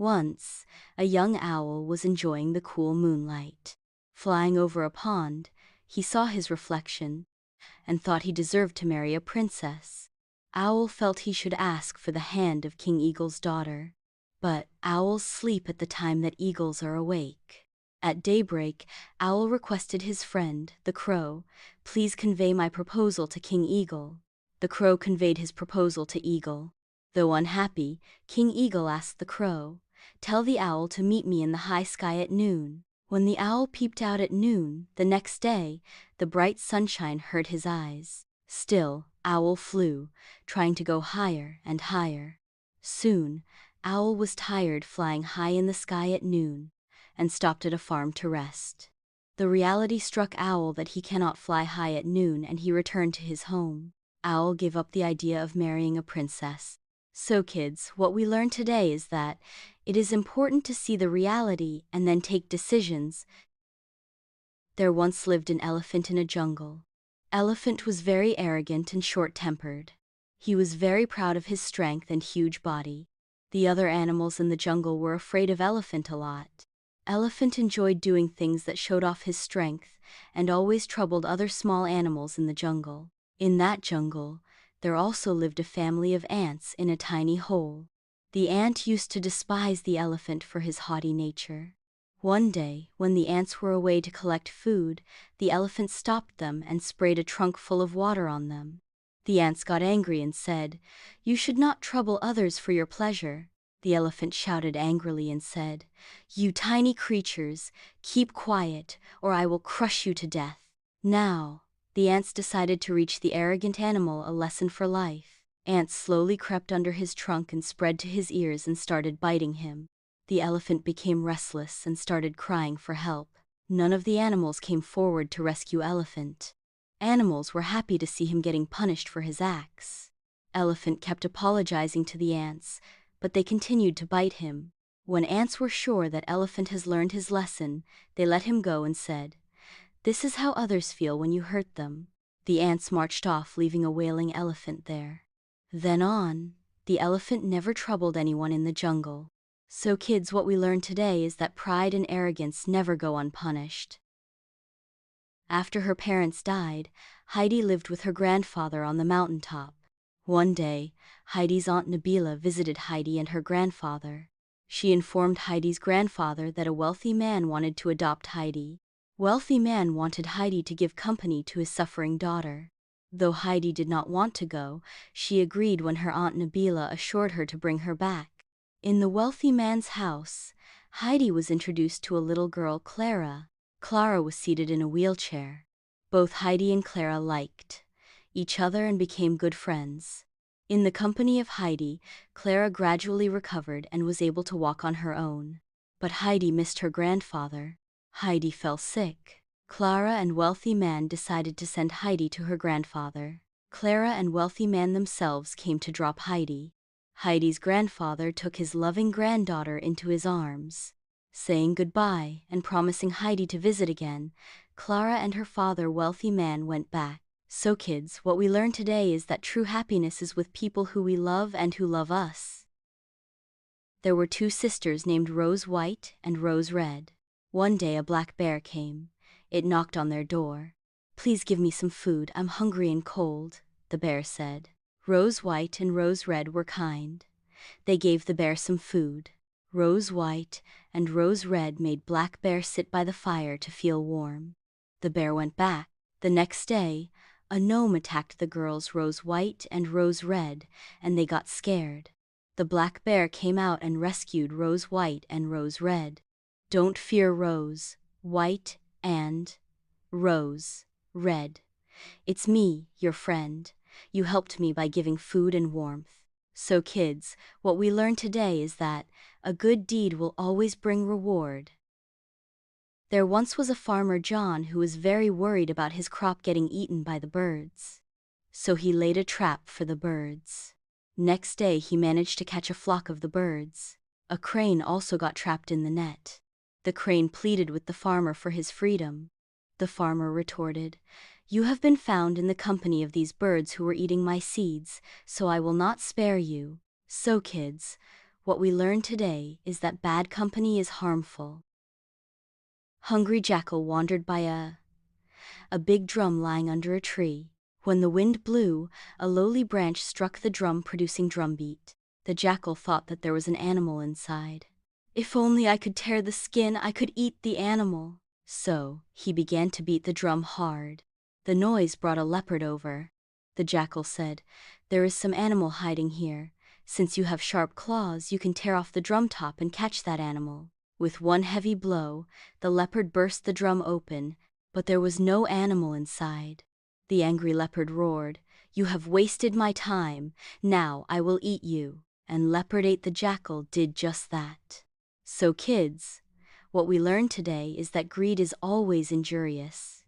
Once, a young owl was enjoying the cool moonlight. Flying over a pond, he saw his reflection and thought he deserved to marry a princess. Owl felt he should ask for the hand of King Eagle's daughter. But owls sleep at the time that eagles are awake. At daybreak, Owl requested his friend, the crow, "Please convey my proposal to King Eagle." The crow conveyed his proposal to Eagle. Though unhappy, King Eagle asked the crow, "Tell the owl to meet me in the high sky at noon." When the owl peeped out at noon, the next day, the bright sunshine hurt his eyes. Still, Owl flew, trying to go higher and higher. Soon, Owl was tired flying high in the sky at noon, and stopped at a farm to rest. The reality struck Owl that he cannot fly high at noon, and he returned to his home. Owl gave up the idea of marrying a princess. So kids, what we learned today is that it is important to see the reality and then take decisions. There once lived an elephant in a jungle. Elephant was very arrogant and short-tempered. He was very proud of his strength and huge body. The other animals in the jungle were afraid of Elephant a lot. Elephant enjoyed doing things that showed off his strength and always troubled other small animals in the jungle. In that jungle, there also lived a family of ants in a tiny hole. The ant used to despise the elephant for his haughty nature. One day, when the ants were away to collect food, the elephant stopped them and sprayed a trunk full of water on them. The ants got angry and said, "You should not trouble others for your pleasure." The elephant shouted angrily and said, "You tiny creatures, keep quiet, or I will crush you to death." Now, the ants decided to teach the arrogant animal a lesson for life. Ants slowly crept under his trunk and spread to his ears and started biting him. The elephant became restless and started crying for help. None of the animals came forward to rescue Elephant. Animals were happy to see him getting punished for his acts. Elephant kept apologizing to the ants, but they continued to bite him. When ants were sure that Elephant has learned his lesson, they let him go and said, "This is how others feel when you hurt them." The ants marched off, leaving a wailing elephant there. Then on, the elephant never troubled anyone in the jungle. So kids, what we learned today is that pride and arrogance never go unpunished. After her parents died, Heidi lived with her grandfather on the mountaintop. One day, Heidi's aunt Nabila visited Heidi and her grandfather. She informed Heidi's grandfather that a wealthy man wanted to adopt Heidi. Wealthy man wanted Heidi to give company to his suffering daughter. Though Heidi did not want to go, she agreed when her aunt Nabila assured her to bring her back. In the wealthy man's house, Heidi was introduced to a little girl, Clara. Clara was seated in a wheelchair. Both Heidi and Clara liked each other and became good friends. In the company of Heidi, Clara gradually recovered and was able to walk on her own. But Heidi missed her grandfather. Heidi fell sick. Clara and wealthy man decided to send Heidi to her grandfather. Clara and wealthy man themselves came to drop Heidi. Heidi's grandfather took his loving granddaughter into his arms. Saying goodbye and promising Heidi to visit again, Clara and her father, wealthy man, went back. So kids, what we learned today is that true happiness is with people who we love and who love us. There were two sisters named Rose White and Rose Red. One day a black bear came. It knocked on their door. "Please give me some food, I'm hungry and cold," the bear said. Rose White and Rose Red were kind. They gave the bear some food. Rose White and Rose Red made Black Bear sit by the fire to feel warm. The bear went back. The next day, a gnome attacked the girls Rose White and Rose Red, and they got scared. The Black Bear came out and rescued Rose White and Rose Red. Don't fear, Rose White and Rose Red. It's me, your friend. You helped me by giving food and warmth. So kids, what we learned today is that a good deed will always bring reward. There once was a farmer, John, who was very worried about his crop getting eaten by the birds. So he laid a trap for the birds. Next day he managed to catch a flock of the birds. A crane also got trapped in the net. The crane pleaded with the farmer for his freedom. The farmer retorted, "You have been found in the company of these birds who were eating my seeds, so I will not spare you." So kids, what we learned today is that bad company is harmful. Hungry Jackal wandered by a big drum lying under a tree. When the wind blew, a lowly branch struck the drum, producing drumbeat. The jackal thought that there was an animal inside. If only I could tear the skin, I could eat the animal. So, he began to beat the drum hard. The noise brought a leopard over. The jackal said, "There is some animal hiding here. Since you have sharp claws, you can tear off the drum top and catch that animal." With one heavy blow, the leopard burst the drum open, but there was no animal inside. The angry leopard roared, "You have wasted my time. Now I will eat you." And leopard ate the jackal did just that. So kids, what we learned today is that greed is always injurious.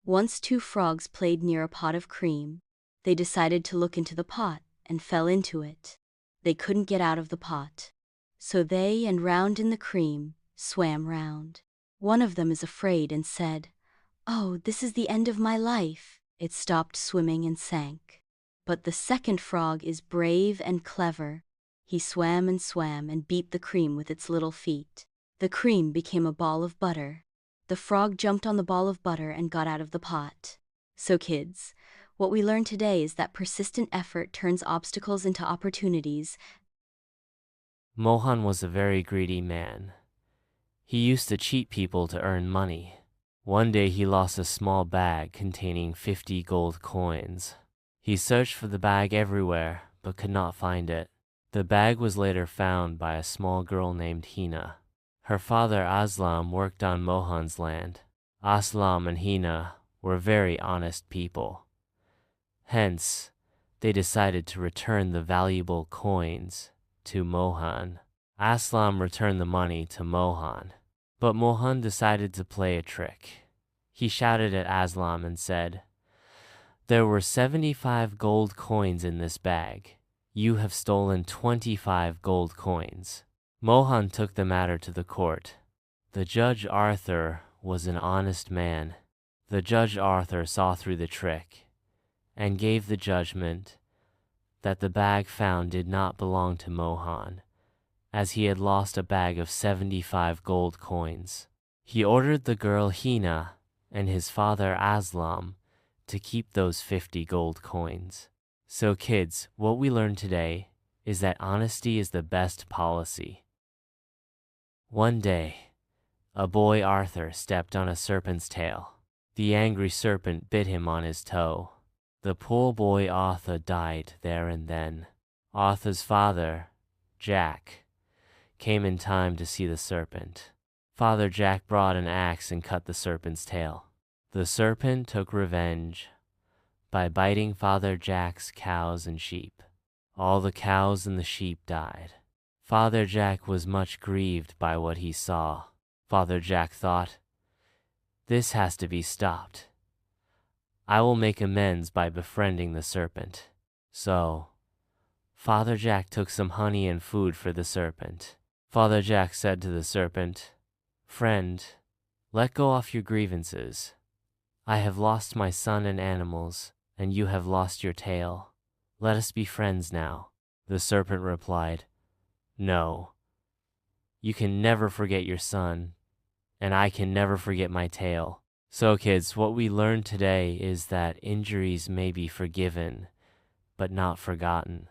Once two frogs played near a pot of cream. They decided to look into the pot and fell into it. They couldn't get out of the pot. So they and round in the cream swam round. One of them is afraid and said, "Oh, this is the end of my life." It stopped swimming and sank. But the second frog is brave and clever. He swam and beat the cream with its little feet. The cream became a ball of butter. The frog jumped on the ball of butter and got out of the pot. So kids, what we learned today is that persistent effort turns obstacles into opportunities. Mohan was a very greedy man. He used to cheat people to earn money. One day he lost a small bag containing 50 gold coins. He searched for the bag everywhere, but could not find it. The bag was later found by a small girl named Hina. Her father Aslam worked on Mohan's land. Aslam and Hina were very honest people. Hence, they decided to return the valuable coins to Mohan. Aslam returned the money to Mohan, but Mohan decided to play a trick. He shouted at Aslam and said, "There were 75 gold coins in this bag. You have stolen 25 gold coins." Mohan took the matter to the court. The judge Arthur was an honest man. The judge Arthur saw through the trick and gave the judgment that the bag found did not belong to Mohan, as he had lost a bag of 75 gold coins. He ordered the girl Hina and his father Aslam to keep those 50 gold coins. So kids, what we learned today is that honesty is the best policy. One day, a boy Arthur stepped on a serpent's tail. The angry serpent bit him on his toe. The poor boy Arthur died there and then. Arthur's father, Jack, came in time to see the serpent. Father Jack brought an axe and cut the serpent's tail. The serpent took revenge by biting Father Jack's cows and sheep. All the cows and the sheep died. Father Jack was much grieved by what he saw. Father Jack thought, "This has to be stopped. I will make amends by befriending the serpent." So, Father Jack took some honey and food for the serpent. Father Jack said to the serpent, "Friend, let go off your grievances. I have lost my son and animals, and you have lost your tail. Let us be friends now." The serpent replied, "No. You can never forget your son, and I can never forget my tail." So kids, what we learned today is that injuries may be forgiven, but not forgotten.